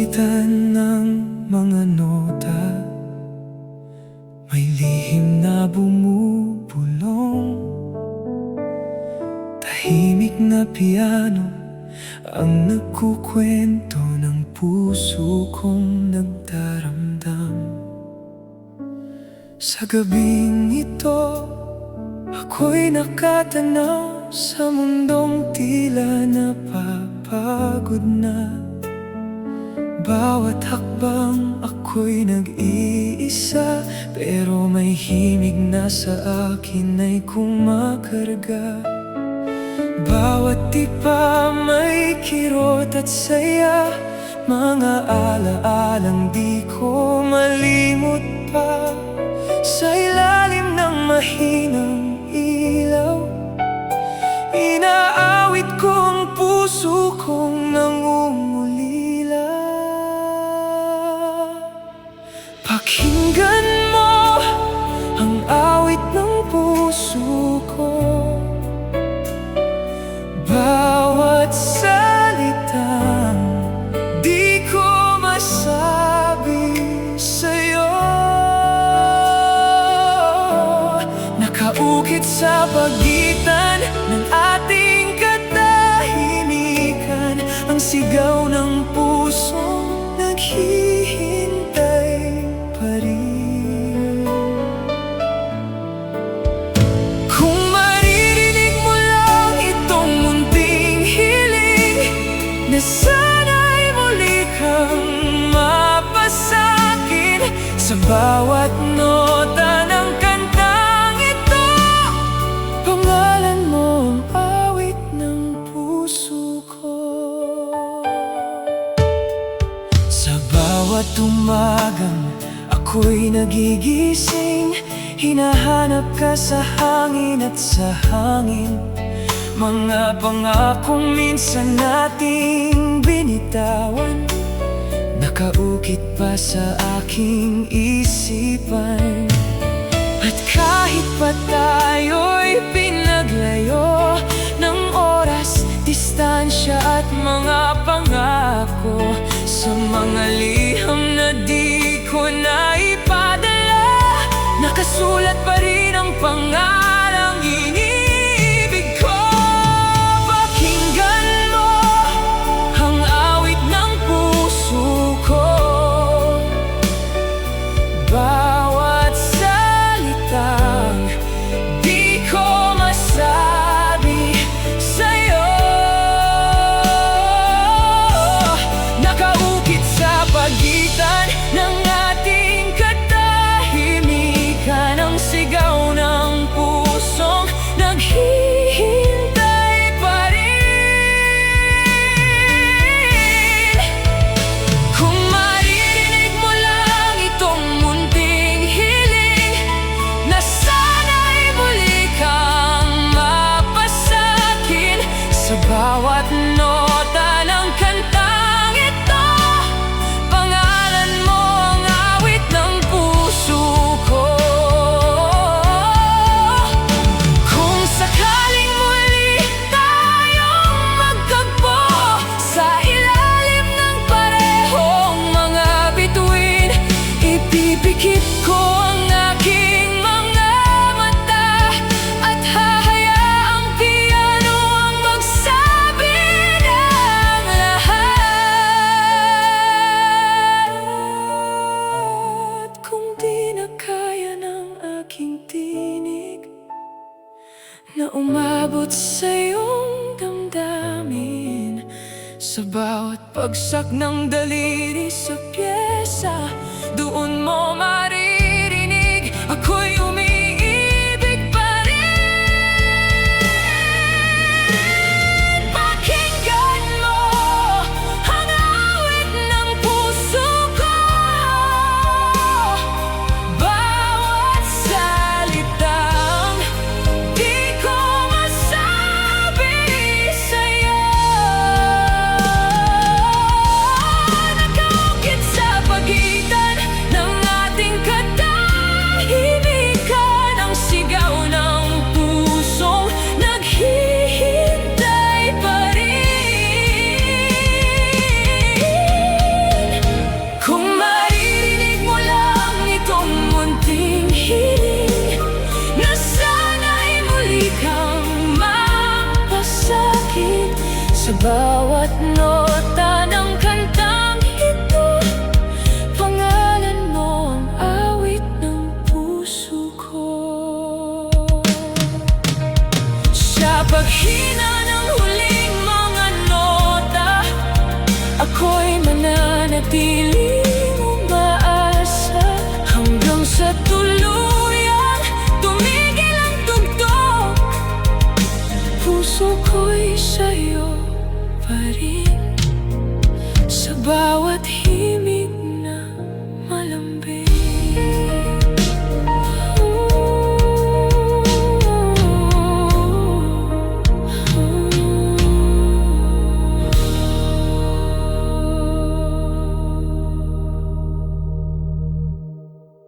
pagitan ng mga nota, may lihim na bumubulong. Tahimik na piano ang nagkukwento ng puso kong nagdaramdam. Sa gabing ito, ako'y nakatanaw sa mundong tila napapagod na. Bawat hakbang ako'y nag-iisa, pero may himig na sa akin ay kumakarga. Bawat tipa may kirot at saya, mga alaalang di ko malimot pa. Sa ilalim ng mahinang ilaw, inaawit ko ang puso kong nangungulila. Pakinggan mo ang awit ng puso ko, bawat salitang di ko masabi sa'yo, nakaukit sa pagitan ng ating katahimikan, ang sigaw ng pusong naghihintay pa rin. Kung maririnig mo lang itong munting hiling, na sana'y muli kang mapasakin sa bawat nota ng kantang ito. Pangalan mo ang awit ng puso ko. Sa bawat umagang ako'y nagigising, hinahanap ka sa hangin at sa hangin. Mga pangakong minsan nating binitawan, nakaukit pa sa aking isipan. At kahit pa tayo'y pinaglayo ng oras, distansya at mga pangako, sa mga liham na di ko naipadala, nakasulat pa rin ang pangalang iniibig ko. Pakinggan mo ang awit ng puso ko, bawat salitang di ko masabi sa'yo, nakaukit sa pagitan ng ating katahimikan, ang sigaw ng pusong naghihintay pa rin. Kung maririnig mo lang itong munting hiling, na sana'y muli kang mapasakin sa bawat nota ng kantang ito. Pangalan mo ang awit ng puso ko. Kung sakaling muli tayong magtagpo sa ilalim ng parehong mga bituin, ipipikit ko ang aking mga mata at hahayaang piano ang magsabi ng lahat. Kung di na kaya ng aking tinig na umabot sa iyong damdamin, sa bawat pagsak ng daliri sa pyesa, doon mo maririnig ako'y umiibig pa rin. Pakinggan mo ang awit ng puso ko, bawat salitang di ko masabi sa'yo, nakaukit sa pagitan ng ating katahimikan. bawat nota ng kantang ito, pangalan mo ang awit ng puso ko. Sa paghina ng huling mga nota, ako'y mananatili